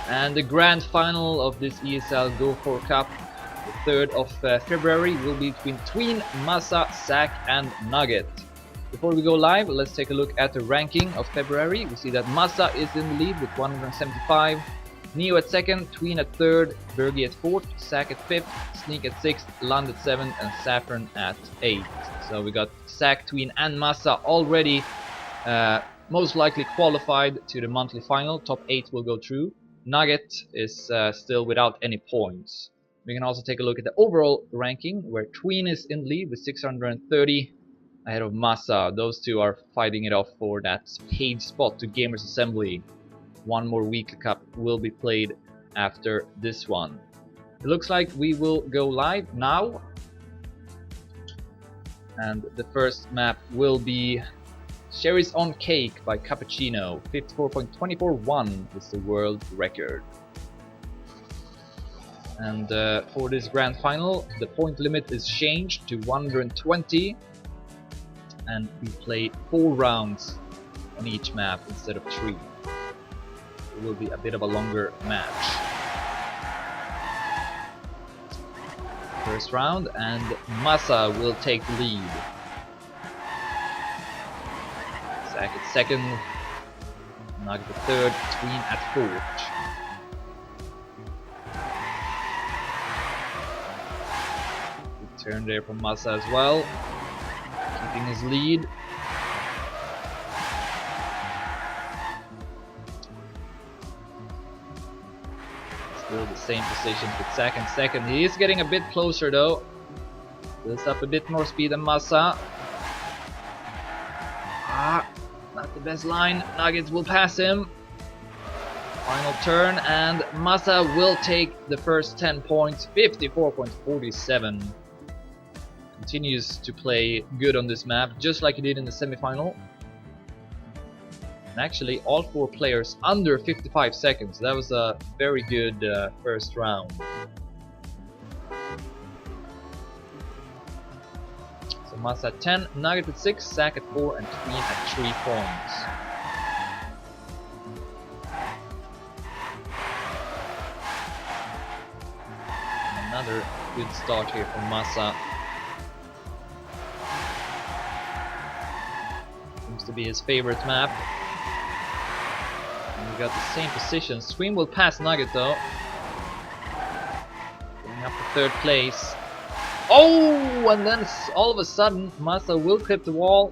And the grand final of this ESL Go4 Cup, the 3rd of February, will be between Tween, Massa, Zack and Nugget. Before we go live, let's take a look at the ranking of February. We see that Massa is in the lead with 175, Neo at 2nd, Tween at 3rd, Bergie at 4th, Zack at 5th, Sneak at 6th, Land at 7th and Saffron at 8th. So we got Zack, Tween and Massa already most likely qualified to the monthly final. Top 8 will go through. Nugget is still without any points. We can also take a look at the overall ranking, where Tween is in the lead with 630 ahead of Massa. Those two are fighting it off for that paid spot to Gamers Assembly. One more weekly cup will be played after this one. It looks like we will go live now, and the first map will be Cherries on Cake by Cappuccino. 54.241 is the world record. And for this grand final, the point limit is changed to 120, and we play 4 rounds on each map instead of 3. It will be a bit of a longer match. First round, and Massa will take the lead. Zack at 2nd, Nugget at 3rd, Tween at 4th. Good turn there from Massa as well, keeping his lead. Still the same positions with Zack in 2nd. He is getting a bit closer though. Builds up a bit more speed than Massa. Not the best line. Nuggets will pass him. Final turn, and Massa will take the first 10 points. 54.47. Continues to play good on this map, just like he did in the semi-final. And actually, all 4 players under 55 seconds. That was a very good first round. So Massa at 10, Nugget at 6, Zack at 4, and Tween at 3 points. Another good start here from Massa. Seems to be his favorite map. And we got the same positions. Tween will pass Nugget though. Going up to 3rd place. Oh, and then all of a sudden Massa will clip the wall.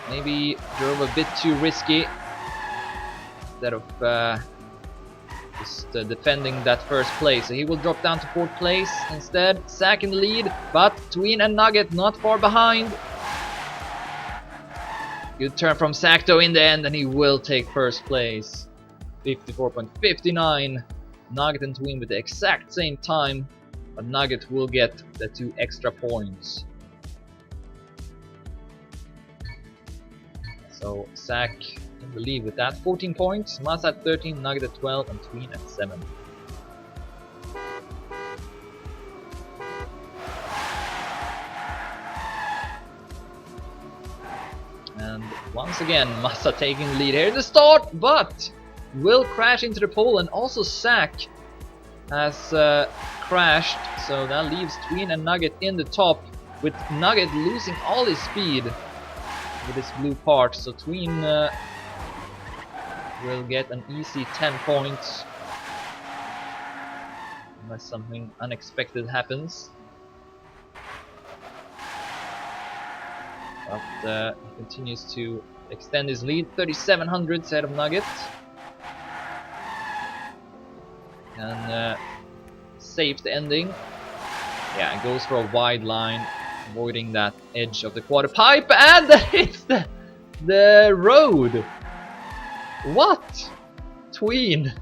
Maybe drove a bit too risky instead of just defending that first place. So he will drop down to 4th place instead. Zack in the lead, but Tween and Nugget not far behind. Good turn from Zack though in the end, and he will take 1st place. 54.59. Nugget and Tween with the exact same time, but Nugget will get the 2 extra points. So Zack in the lead with that, 14 points. Massa at 13, Nugget at 12, and Tween at 7. And once again, Massa taking the lead here at the start, but will crash into the pole, and also Zack has crashed, so that leaves Tween and Nugget in the top, with Nugget losing all his speed with his blue part. So Tween will get an easy 10 points unless something unexpected happens. But he continues to extend his lead, 3700 ahead of Nugget. And saves the ending. Yeah, it goes for a wide line, avoiding that edge of the quarter pipe, and that hits the road. What? Tween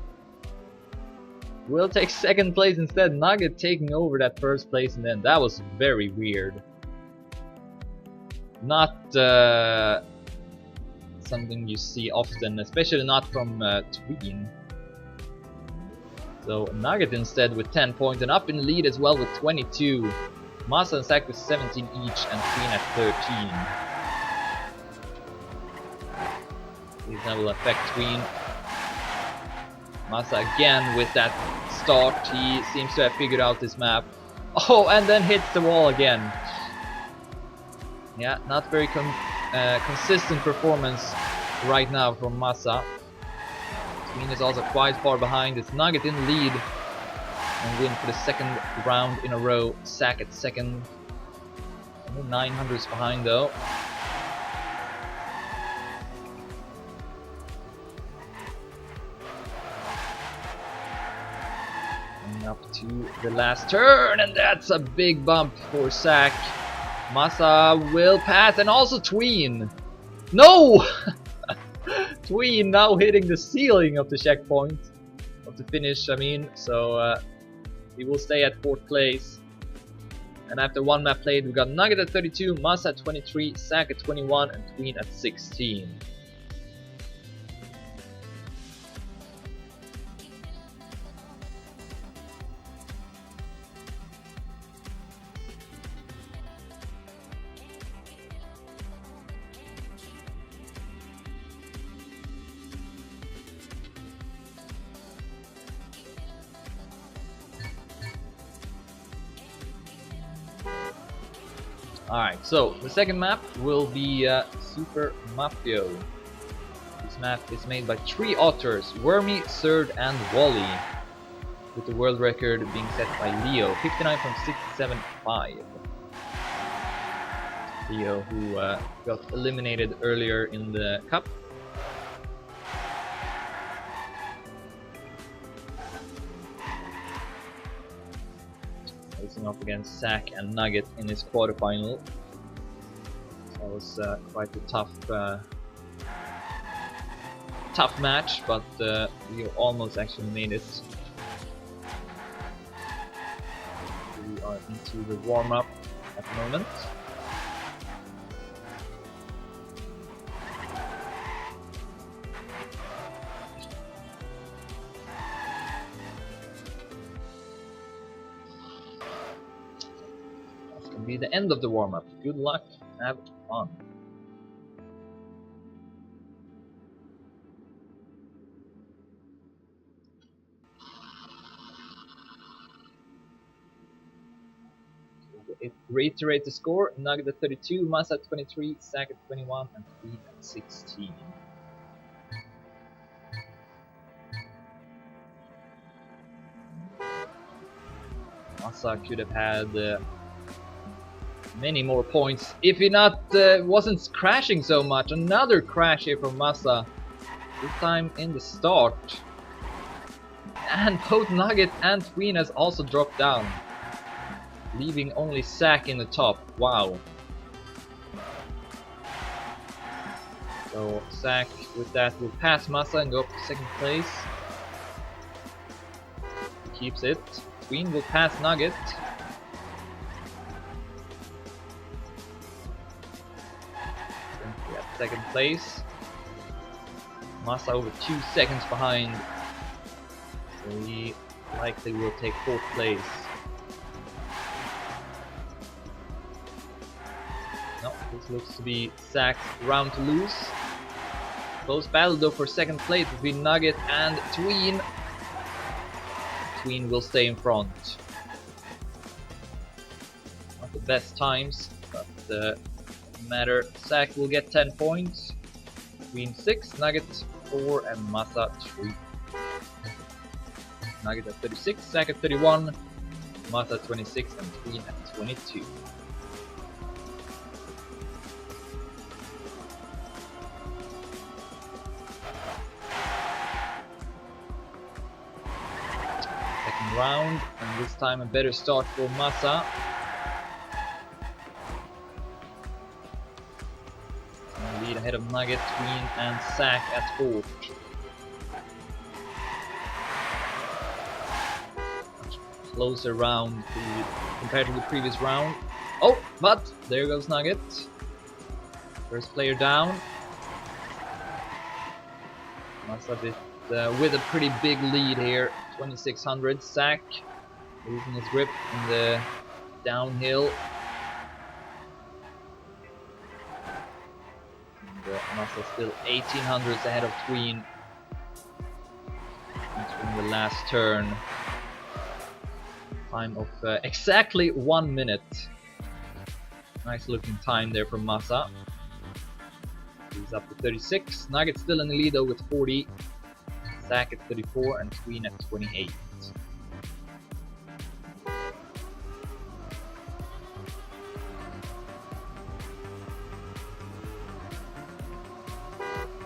will take 2nd place instead. Nugget taking over that 1st place, and then that was very weird. Not something you see often, especially not from Tween. So Nugget instead with 10 points, and up in the lead as well with 22. Massa and Zack with 17 each, and Tween at 13. These now will affect Tween. Massa again with that start. He seems to have figured out this map. Oh, and then hits the wall again. Yeah, not very consistent performance right now from Massa. Tween is also quite far behind. It's Nugget in lead and win for the second round in a row. Zack at second. Only 900s behind though. Coming up to the last turn, and that's a big bump for Zack. Massa will pass, and also Tween. No! Tween now hitting the ceiling of the checkpoint, of the finish, I mean, so he will stay at 4th place. And after one map played, we got Nugget at 32, Massa at 23, Zack at 21, and Tween at 16. Alright, so the second map will be Super Mafio. This map is made by 3 authors, Wormy, Surd, and Wally, with the world record being set by Leo, 59.675. Leo, who got eliminated earlier in the cup. Facing off against Zack and Nugget in his quarterfinal. That was quite a tough match, but we almost actually made it. We are into the warm-up at the moment. Be the end of the warm-up. Good luck, have fun. Reiterate the score: Nugget at 32, Massa at 23, Zack at 21, and Tween at 16. Massa could have had many more points if he wasn't crashing so much. Another crash here from Massa, this time in the start, and both Nugget and Tween has also dropped down, leaving only Zack in the top. Wow. So Zack with that will pass Massa and go up to 2nd place. He keeps it. Tween will pass Nugget. At 2nd place. Massa over 2 seconds behind. So he likely will take 4th place. No, this looks to be Zack's round to lose. Close battle though for 2nd place between Nugget and Tween. Tween will stay in front. Not the best times, but doesn't matter. Zack will get 10 points. Tween 6, Nugget 4, and Massa 3. Nugget at 36, Zack at 31, Massa 26, and Tween at 22. Second round, and this time a better start for Massa. Lead ahead of Nugget, Tween, and Zack at 4th. Much closer round compared to the previous round. Oh, but there goes Nugget. First player down. Massa with a pretty big lead here, 2600. Zack losing his grip in the downhill. Massa still 1800s ahead of Tween. And Tween last turn. Time of exactly 1 minute. Nice looking time there from Massa. He's up to 36. Nugget still in the lead though with 40. Zack at 34 and Tween at 28.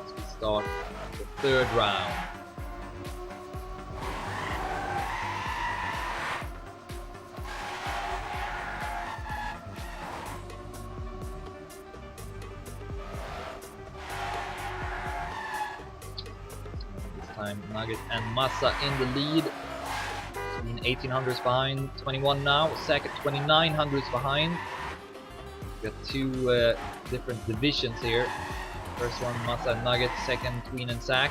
As we start the third round. Nugget and Massa in the lead. 1800s behind, 21 now. Zack at 2900s behind. We've got two different divisions here. First one Massa and Nugget, second Tween and Zack.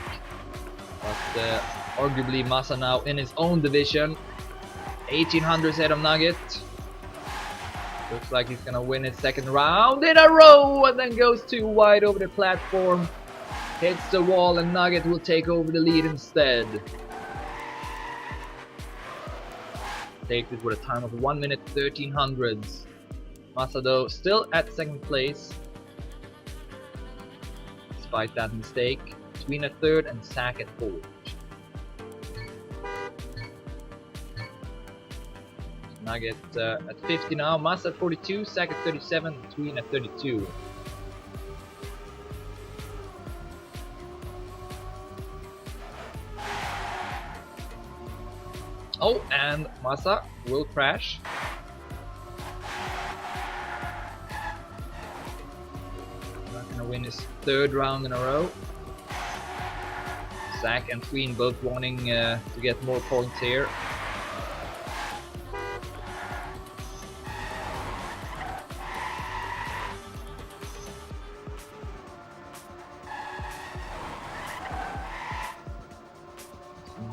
But arguably Massa now in his own division. 1800s ahead of Nugget. Looks like he's gonna win his second round in a row and then goes too wide over the platform. Hits the wall and Nugget will take over the lead instead. Takes it with a time of 1 minute 1300s. Massa though still at second place. Despite that mistake. Tween at third and Zack at fourth. Nugget at 50 now. Massa at 42, Zack at 37, Tween at 32. Oh, and Massa will crash. Not gonna win his third round in a row. Zack and Tween both wanting to get more points here.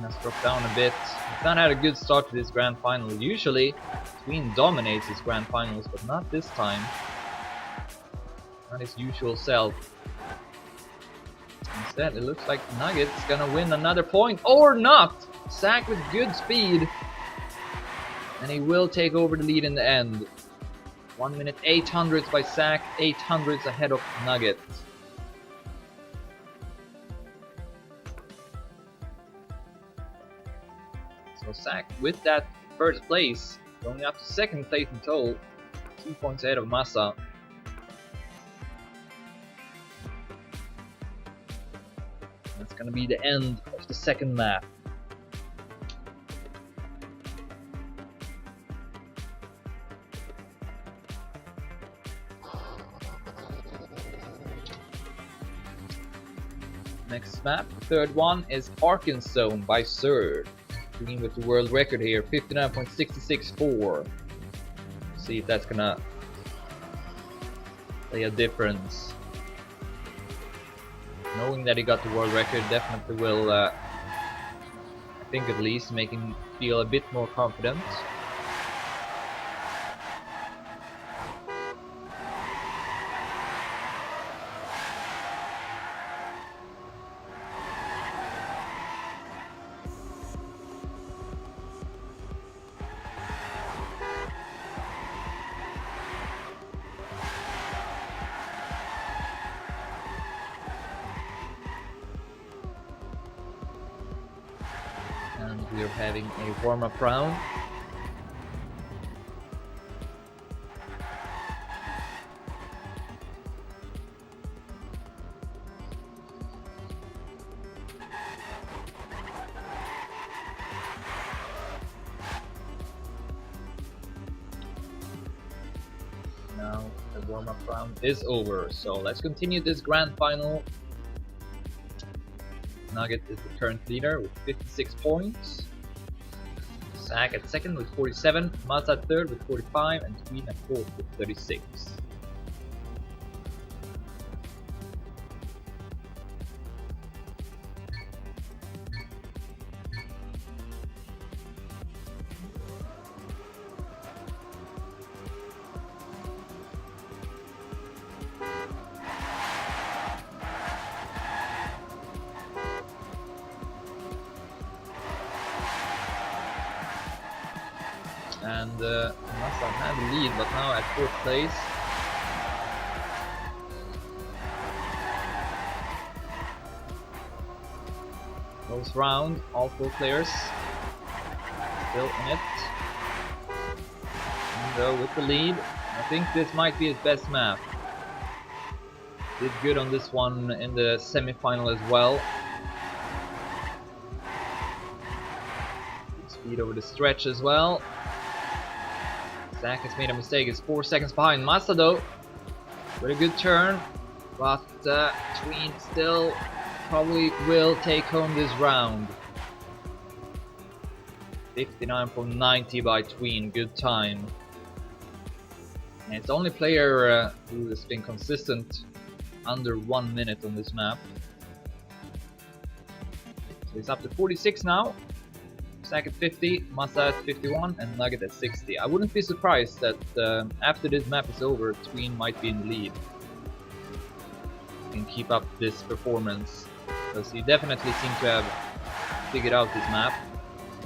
Has dropped down a bit. He's not had a good start to this grand final. Usually, Tween dominates his grand finals, but not this time. Not his usual self. Instead, it looks like Nugget's gonna win another point, or not! Zack with good speed, and he will take over the lead in the end. 1 minute 800s by Zack, 800s ahead of Nugget. So Zack with that first place, going up to second place in total, 2 points ahead of Massa. That's gonna be the end of the second map. Next map, the third one, is Arkansas by Sir. Tween with the world record here, 59.664. See if that's gonna play a difference. Knowing that he got the world record definitely will, I think at least, make him feel a bit more confident. And we are having a warm-up round. Now the warm-up round is over, so let's continue this grand final. Nugget is the current leader with 56 points. Zack at second with 47, Massa at third with 45, and Tween at fourth with 36. and Massa had the lead, but now at 4th place. Close round, all 4 players still in it. And with the lead, I think this might be his best map. Did good on this one in the semi-final as well. Good speed over the stretch as well. Zack has made a mistake, it's 4 seconds behind. Massa though, with a good turn, but Tween still probably will take home this round. 59 from 90 by Tween, good time. And it's the only player who has been consistent under 1 minute on this map. So he's up to 46 now. Zack at 50, Massa at 51, and Nugget at 60. I wouldn't be surprised that after this map is over, Tween might be in the lead. Can keep up this performance, because he definitely seems to have figured out this map.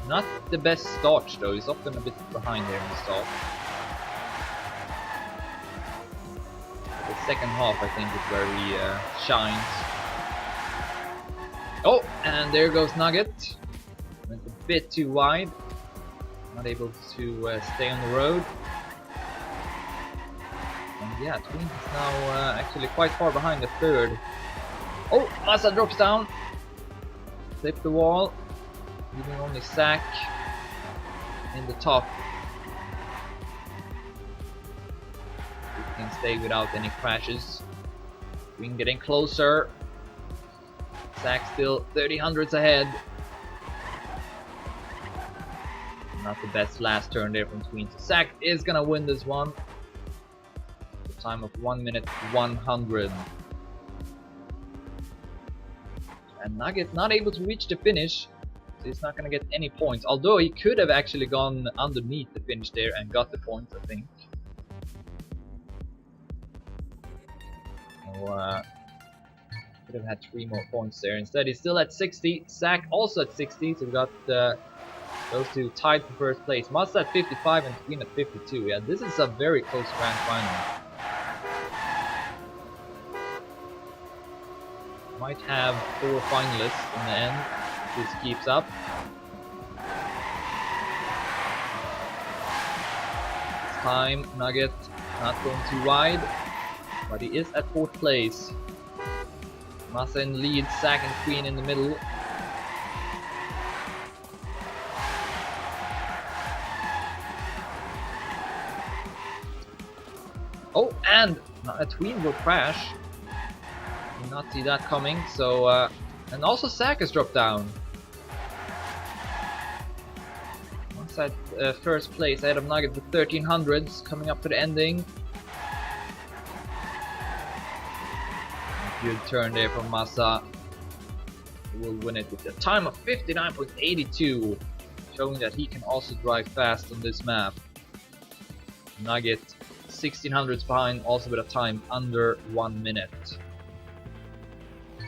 Not the best start though, he's often a bit behind there in the start. The second half I think is where he shines. Oh, and there goes Nugget. Went a bit too wide. Not able to stay on the road. And yeah, Tween is now actually quite far behind the 3rd. Oh, Massa drops down. Flip the wall. Leaving only Zack in the top. He can stay without any crashes. Tween getting closer. Zack still 30 hundredths ahead. Not the best last turn there from Tween. So Zack is gonna win this one. The time of 1 minute 100. And Nugget not able to reach the finish. So he's not gonna get any points. Although he could have actually gone underneath the finish there and got the points, I think. So could have had 3 more points there. Instead he's still at 60. Zack also at 60. So we got those two tied for 1st place. Massa at 55 and Tween at 52. Yeah, this is a very close grand final. Might have 4 finalists in the end if this keeps up. This time Nugget not going too wide, but he is at 4th place. Massa in the lead, Zack and Tween in the middle. Oh, and a Tween will crash. Did not see that coming. So, and also Zack has dropped down. Once at 1st place, ahead of Nugget with 1300s, coming up to the ending. Good turn there from Massa. He will win it with a time of 59.82, showing that he can also drive fast on this map. Nugget 1600s behind, also with a time under 1 minute.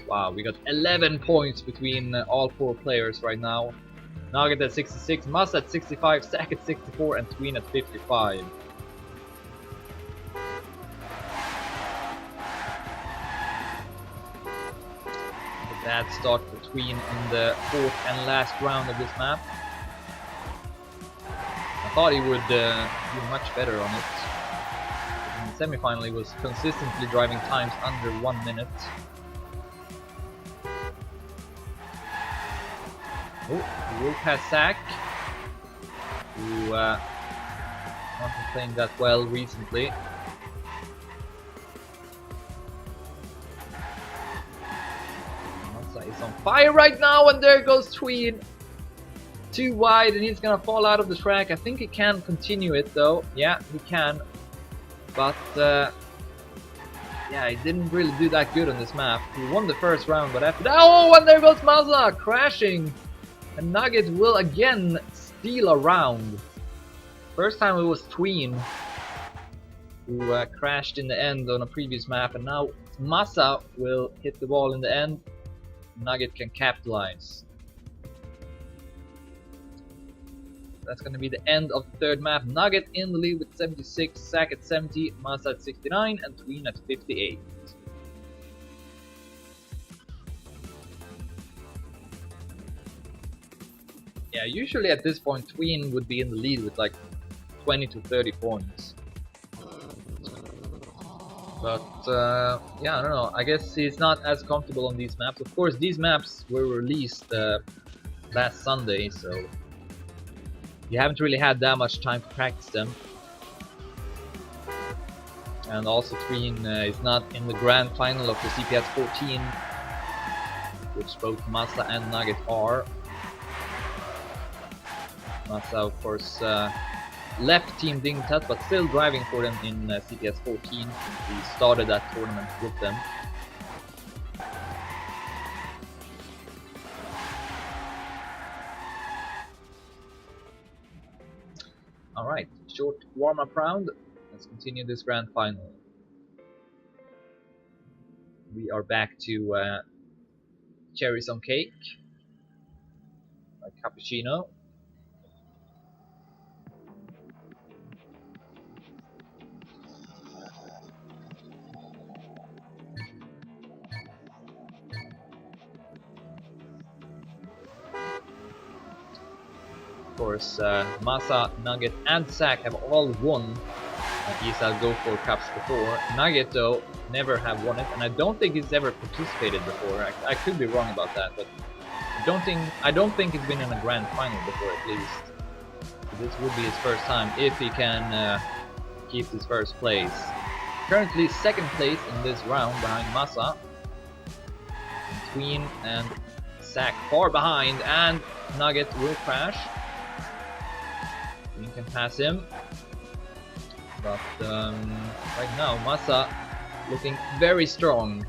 Wow, we got 11 points between all 4 players right now. Nugget at 66, Massa at 65, Zack at 64, and Tween at 55. A bad start for Tween in the 4th and last round of this map. I thought he would do much better on it. In the semi-final he was consistently driving times under 1 minute. Oh, he will pass Zack, who not been playing that well recently. Massa is on fire right now, and there goes Tween. Too wide, and he's gonna fall out of the track. I think he can continue it though. Yeah, he can. But yeah, he didn't really do that good on this map. He won the 1st round, but after that, oh, and there goes Massa crashing. And Nugget will again steal a round. First time it was Tween who crashed in the end on a previous map, and now Massa will hit the wall in the end. Nugget can capitalize. that's going to be the end of the third map. Nugget in the lead with 76, Zack at 70, Massa at 69, and Tween at 58. Yeah, usually at this point Tween would be in the lead with like 20 to 30 points. But yeah, I don't know, I guess he's not as comfortable on these maps. Of course, these maps were released last Sunday, so you haven't really had that much time to practice them. And also Tween is not in the grand final of the CPS 14, which both Massa and Nugget are. Massa, of course, left Team Dignitas, but still driving for them in CPS 14. We started that tournament with them. Alright, short warm-up round. Let's continue this grand final. We are back to cherries on cake, like cappuccino. Of course, Massa, Nugget, and Zack have all won ESL Go4 Cups before. Nugget, though, never have won it, and I don't think he's ever participated before. I could be wrong about that, but I don't think he's been in a grand final before, at least. This would be his first time if he can keep his first place. Currently second place in this round behind Massa. Tween and Zack far behind, and Nugget will crash. Tween can pass him. But right now, Massa looking very strong.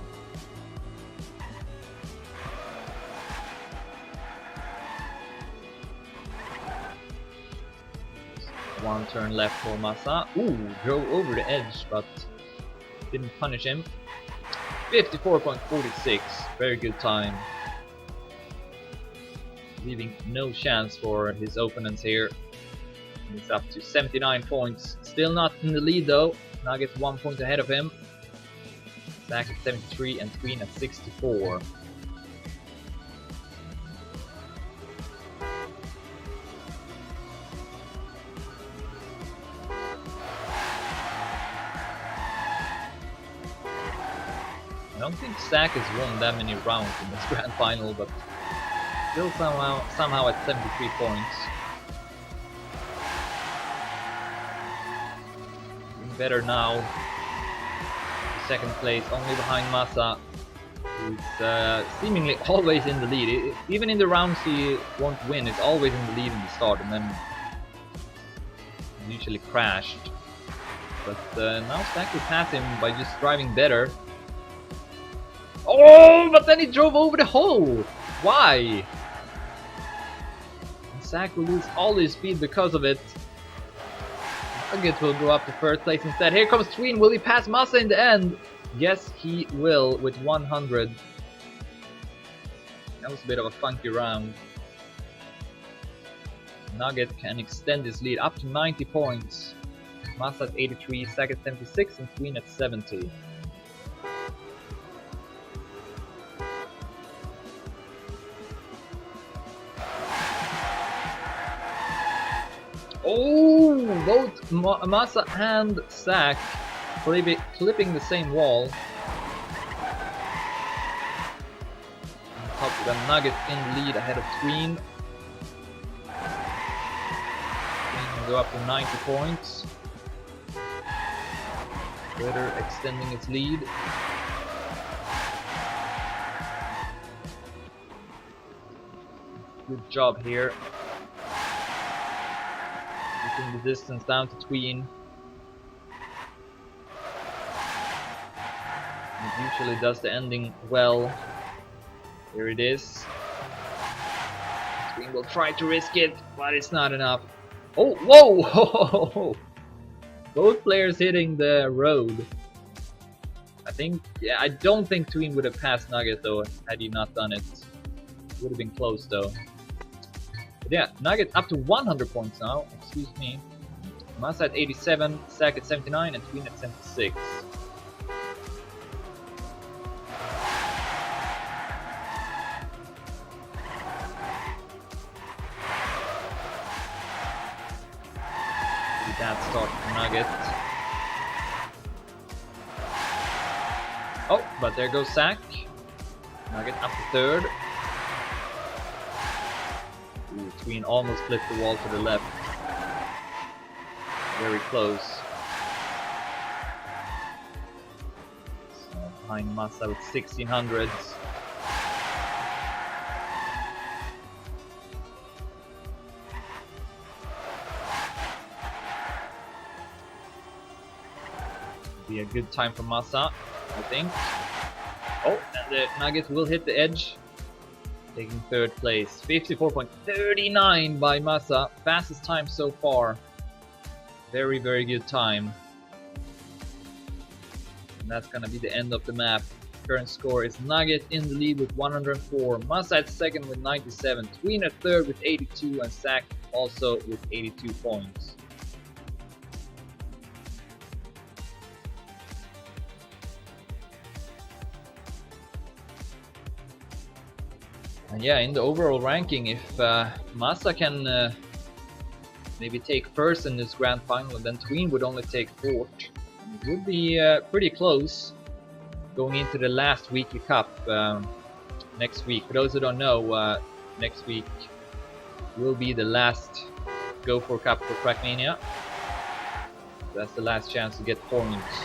One turn left for Massa. Ooh, drove over the edge, but didn't punish him. 54.46, very good time. Leaving no chance for his opponents here. He's up to 79 points. Still not in the lead though. Nugget 1 point ahead of him. Zack at 73 and Tween at 64. I don't think Zack has won that many rounds in this grand final, but still somehow at 73 points. Better now. Second place, only behind Massa, who's seemingly always in the lead. Even in the rounds he won't win, it's always in the lead in the start, and then usually crashed. But now Zack will pass him by just driving better. Oh, but then he drove over the hole! Why? And Zack will lose all his speed because of it. Nugget will go up to first place instead. Here comes Tween. Will he pass Massa in the end? Yes, he will with 100. That was a bit of a funky round. Nugget can extend his lead up to 90 points. Massa at 83, Zack at 76, and Tween at 70. Oh, both Massa and Zack clipping the same wall. On top of the Nugget in the lead ahead of Tween. Tween can go up to 90 points. Ritter extending its lead. Good job here. Keeping the distance down to Tween. It usually does the ending well. Here it is. Tween will try to risk it, but it's not enough. Oh, whoa! Both players hitting the road. I don't think Tween would have passed Nugget though, had he not done it. Would have been close though. But yeah, Nugget up to 100 points now. Excuse me. Massa at 87, Zack at 79, and Tween at 76. That start for Nugget. Oh, but there goes Zack. Nugget up to third. Ooh, Tween almost flipped the wall to the left. Very close. So behind Massa with 1600s. Be a good time for Massa, I think. Oh, and the Nugget will hit the edge, taking third place. 54.39 by Massa, fastest time so far. Very, very good time. And that's gonna be the end of the map. Current score is Nugget in the lead with 104, Massa at second with 97, Tween at third with 82, and Zack also with 82 points. And yeah, in the overall ranking, if Massa can maybe take first in this grand final, then Tween would only take fourth. It would be pretty close going into the last weekly cup next week. For those who don't know, next week will be the last Go4 Cup for Crackmania. That's the last chance to get points.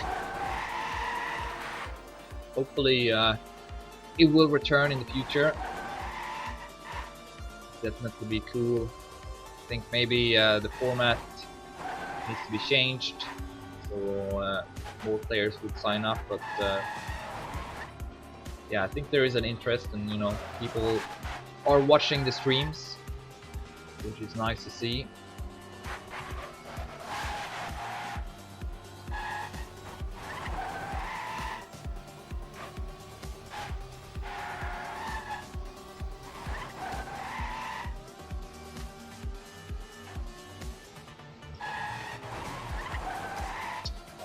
Hopefully it will return in the future. Definitely be cool. I think maybe the format needs to be changed, so more players would sign up. But yeah, I think there is an interest, and you know, people are watching the streams, which is nice to see.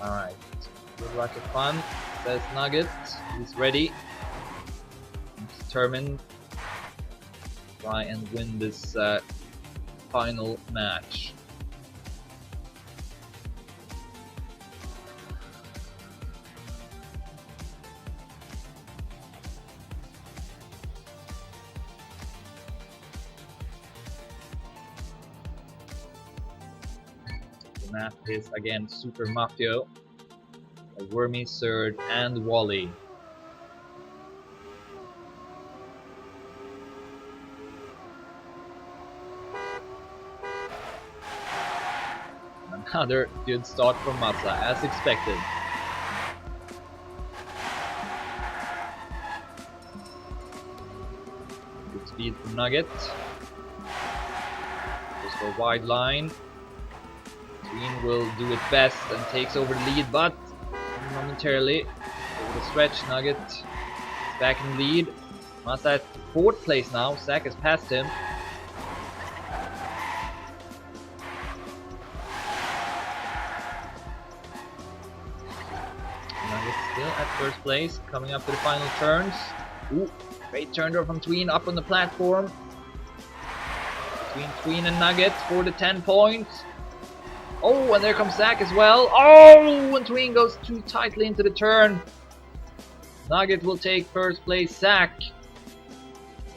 Alright, good luck and fun. Says Nugget. He's ready. He's determined to try and win this final match. The map is again Super Mafio, Wormy, Surd, and Wally. Another good start from Massa, as expected. Good speed from Nugget. Goes for a wide line. Tween will do it best and takes over the lead, but momentarily over the stretch, Nugget is back in the lead. Massa at fourth place now. Zack has passed him. Nugget still at first place, coming up to the final turns. Ooh, great turn there from Tween up on the platform. Between Tween and Nugget for the 10 points. Oh, and there comes Zack as well. Oh, and Tween goes too tightly into the turn. Nugget will take first place. Zack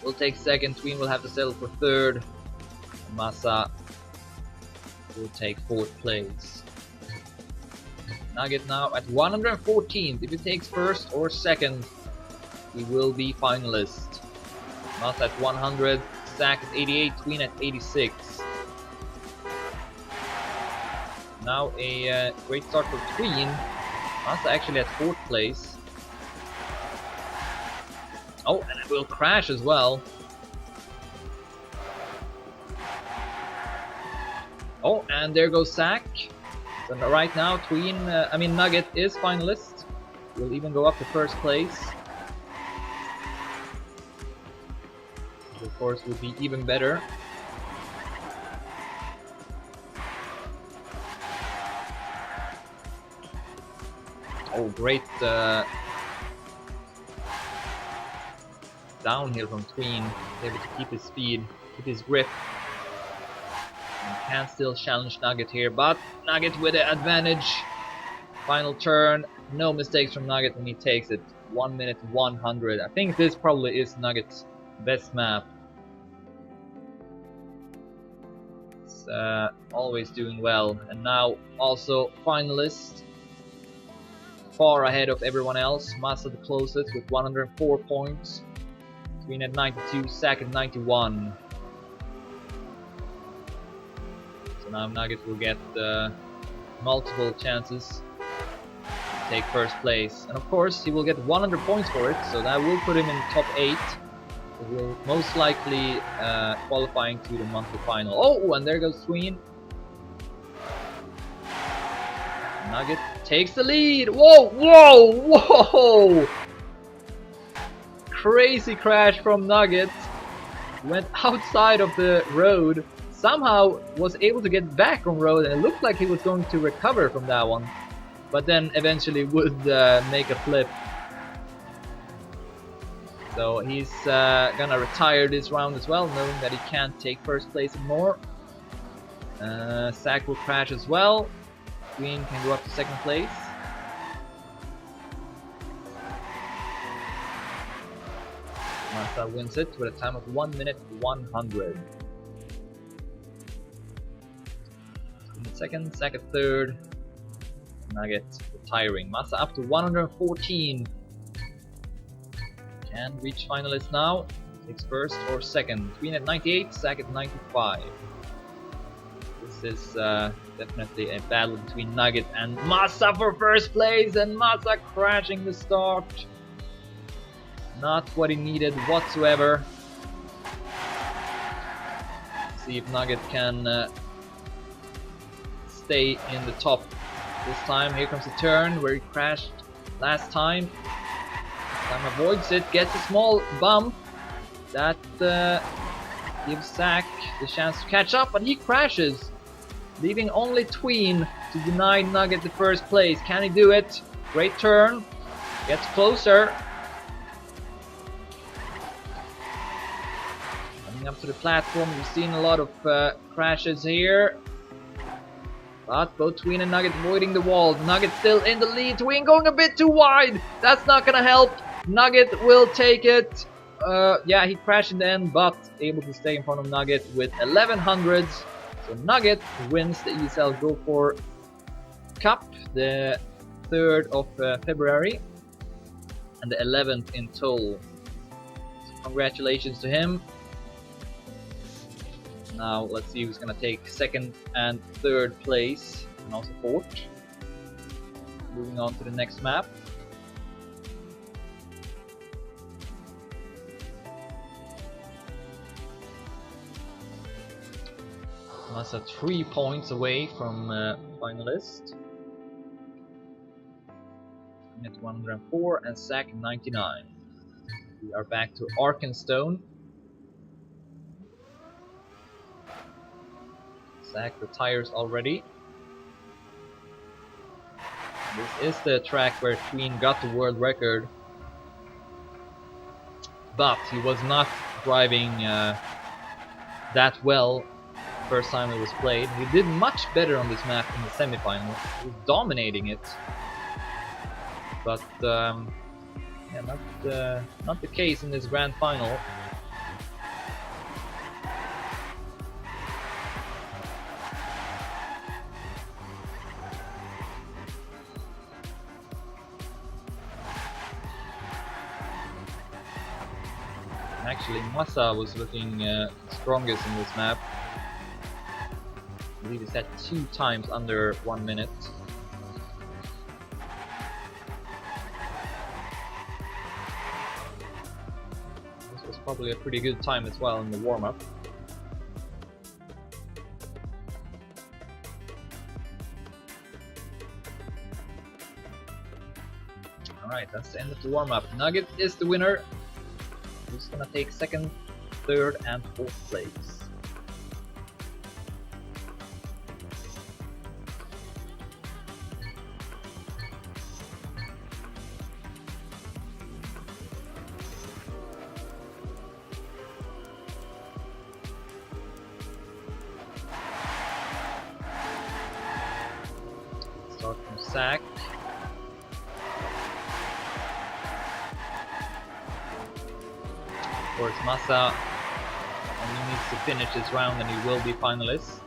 will take second. Tween will have to settle for third. Massa will take fourth place. Nugget now at 114th. If he takes first or second, he will be finalist. Massa at 100. Zack at 88. Tween at 86. Now a great start for Tween. Massa actually at fourth place. Oh, and it will crash as well. Oh, and there goes Zack. So right now, Nugget is finalist. Will even go up to first place. Which of course would be even better. Oh, great downhill from Tween. He's able to keep his speed, keep his grip. And can still challenge Nugget here, but Nugget with the advantage. Final turn, no mistakes from Nugget, and he takes it. 1 minute 100. I think this probably is Nugget's best map. It's always doing well, and now also finalist. Far ahead of everyone else. Massa the closest with 104 points. Tween at 92, Zack at 91. So now Nugget will get multiple chances to take first place. And of course he will get 100 points for it, so that will put him in top 8. He will most likely qualifying to the monthly final. Oh, and there goes Tween. Nugget takes the lead. Whoa, whoa, whoa! Crazy crash from Nugget. Went outside of the road. Somehow was able to get back on road, and it looked like he was going to recover from that one. But then eventually would make a flip. So he's gonna retire this round as well, knowing that he can't take first place anymore. Zack will crash as well. Tween can go up to second place. Massa wins it with a time of 1 minute 100. Tween second, Zack at third. Nugget retiring. Massa up to 114. Can reach finalists now. Takes first or second. Tween at 98, Zack at 95. This is definitely a battle between Nugget and Massa for first place, and Massa crashing the start. Not what he needed whatsoever. See if Nugget can stay in the top this time. Here comes the turn where he crashed last time. Time avoids it, gets a small bump. That gives Zack the chance to catch up, but he crashes, leaving only Tween to deny Nugget the first place. Can he do it? Great turn. Gets closer. Coming up to the platform, we've seen a lot of crashes here. But both Tween and Nugget avoiding the wall. Nugget still in the lead. Tween going a bit too wide. That's not gonna help. Nugget will take it. Yeah, he crashed in the end, but able to stay in front of Nugget with 1100s. So Nugget wins the ESL Go4 Cup, the 3rd of February, and the 11th in total. So congratulations to him. Now let's see who's gonna take second and third place, and also fourth. Moving on to the next map. Massa 3 points away from finalist. At 104 and Zack 99. We are back to Arkenstone. Zack retires already. This is the track where Tween got the world record, but he was not driving that well first time it was played. He did much better on this map in the semifinal. He was dominating it, but yeah, not the case in this grand final. Actually, Massa was looking strongest in this map. I believe he's at 2 times under 1 minute. This was probably a pretty good time as well in the warm-up. Alright, that's the end of the warm-up. Nugget is the winner. Who's gonna take second, third, and fourth place? Zack. Of course, Massa only needs to finish this round and he will be finalist.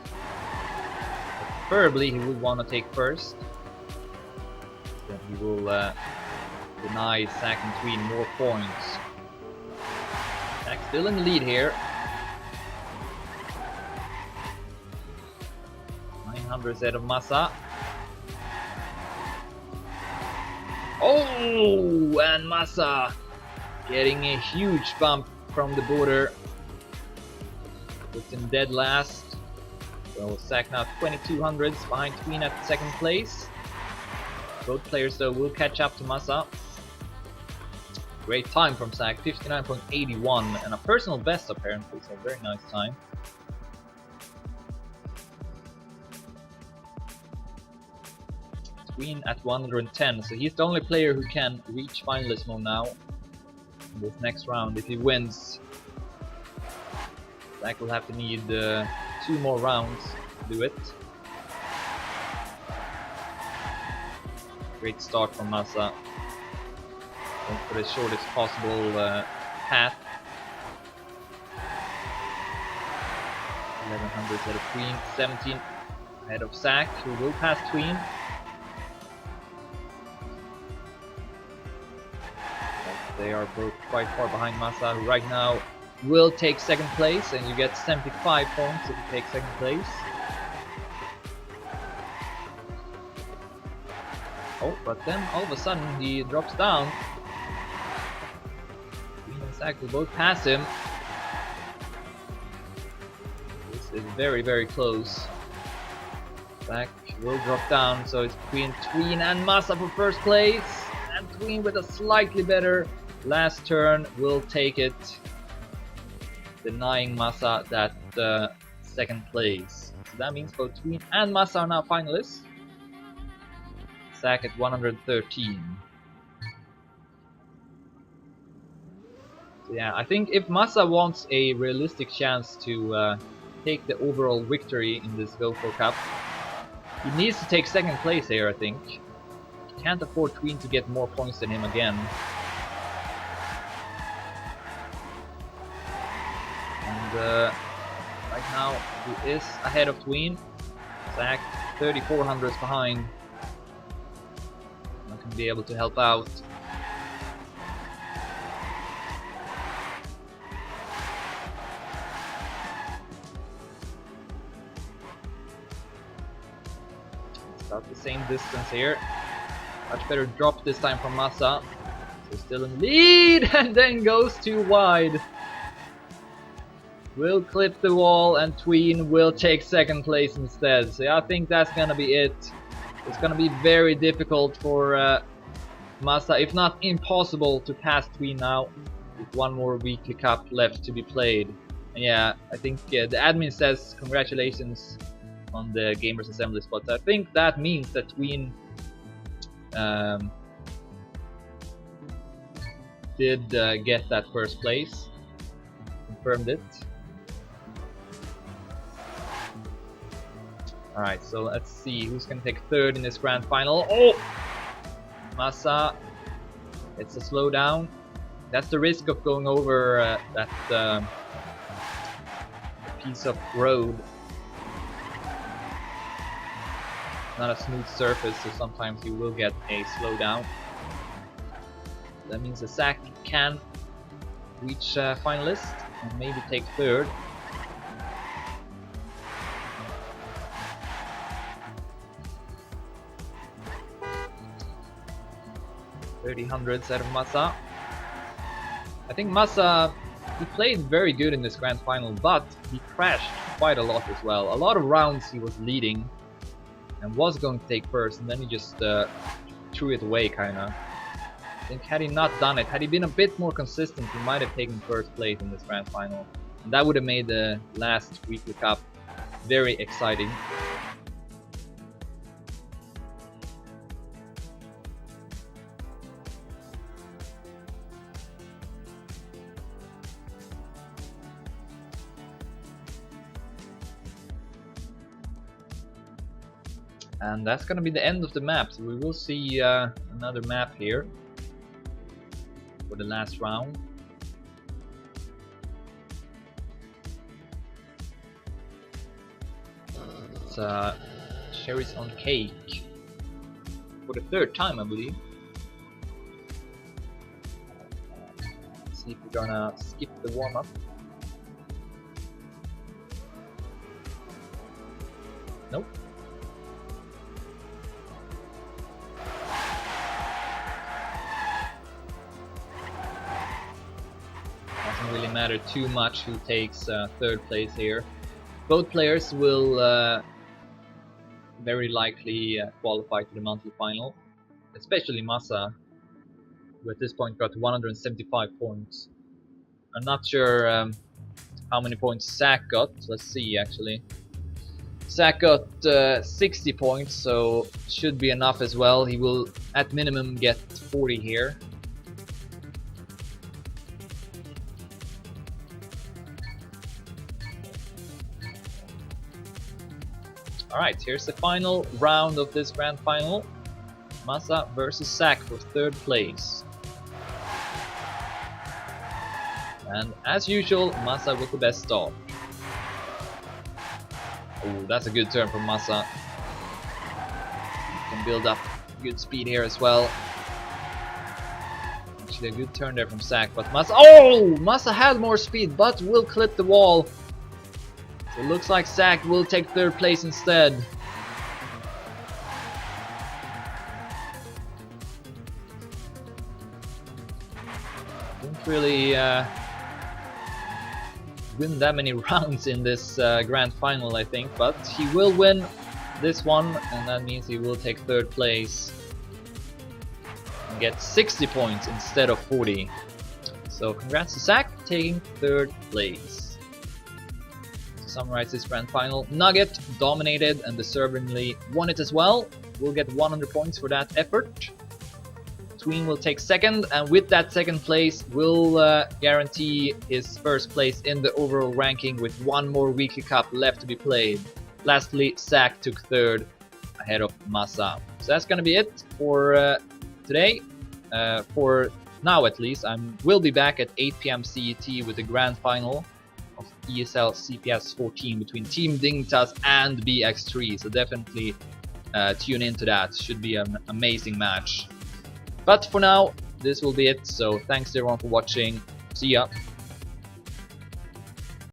Preferably, he would want to take first. Then he will deny Zack and Tween more points. Zack still in the lead here. 900 ahead of Massa. Oh, and Massa getting a huge bump from the border. Puts him dead last. So Zack now 2200s behind Tween at second place. Both players though will catch up to Massa. Great time from Zack, 59.81 and a personal best apparently, so very nice time. Tween at 110, so he's the only player who can reach finalist mode now in this next round. If he wins, Zack will have to need 2 more rounds to do it. Great start from Massa. Going for the shortest possible path. 1100 ahead of Tween, 17 ahead of Zack, who will pass Tween. They are both quite far behind Massa, who right now will take second place, and you get 75 points if you take second place. Oh, but then all of a sudden he drops down. Tween and Zack will both pass him. This is very, very close. Zack will drop down, so it's between Tween and Massa for first place. And Tween with a slightly better last turn will take it, denying Massa that second place. So that means both Tween and Massa are now finalists. Zack at 113. So yeah, I think if Massa wants a realistic chance to take the overall victory in this Go4 Cup, he needs to take second place here, I think. He can't afford Tween to get more points than him again. And right now he is ahead of Tween. Zack 3400s behind. Not gonna be able to help out. It's about the same distance here. Much better drop this time from Massa. So still in lead and then goes too wide. Will clip the wall and Tween will take second place instead. So yeah, I think that's gonna be it. It's gonna be very difficult for Massa, if not impossible, to pass Tween now with one more weekly cup left to be played. And yeah, I think the admin says congratulations on the Gamers Assembly spot. I think that means that Tween did get that first place. Confirmed it. Alright, so let's see who's gonna take third in this grand final. Oh! Massa. It's a slowdown. That's the risk of going over that piece of road. Not a smooth surface, so sometimes you will get a slowdown. That means that Zack can reach finalist and maybe take third. $30 out of Massa. I think Massa, he played very good in this grand final, but he crashed quite a lot as well. A lot of rounds he was leading and was going to take first, and then he just threw it away kinda. I think had he not done it, had he been a bit more consistent, he might have taken first place in this grand final. And that would have made the last weekly cup very exciting. And that's gonna be the end of the map, so we will see another map here for the last round. It's cherries on cake for the third time, I believe. Let's see if we're gonna skip the warm-up. Nope. Doesn't really matter too much who takes third place here. Both players will very likely qualify to the monthly final, especially Massa, who at this point got 175 points. I'm not sure how many points Zack got. Let's see actually. Zack got 60 points, so should be enough as well. He will at minimum get 40 here. Alright, here's the final round of this grand final. Massa versus Zack for third place. And as usual, Massa with the best start. Oh, that's a good turn from Massa. Can build up good speed here as well. Actually a good turn there from Zack, but Massa... Oh! Massa had more speed, but will clip the wall. So it looks like Zack will take third place instead. Didn't really win that many rounds in this grand final, I think, but he will win this one, and that means he will take third place and get 60 points instead of 40. So congrats to Zack taking third place. To summarize this grand final, Nugget dominated and deservingly won it as well. We'll get 100 points for that effort. Tween will take second, and with that second place will guarantee his first place in the overall ranking with one more weekly cup left to be played. Lastly, Zack took third ahead of Massa. So that's gonna be it for today. For now at least, will be back at 8 PM CET with the grand final of ESL CPS 14 between Team Dignitas and BX3. So definitely tune into that. Should be an amazing match. But for now, this will be it, so thanks everyone for watching. See ya!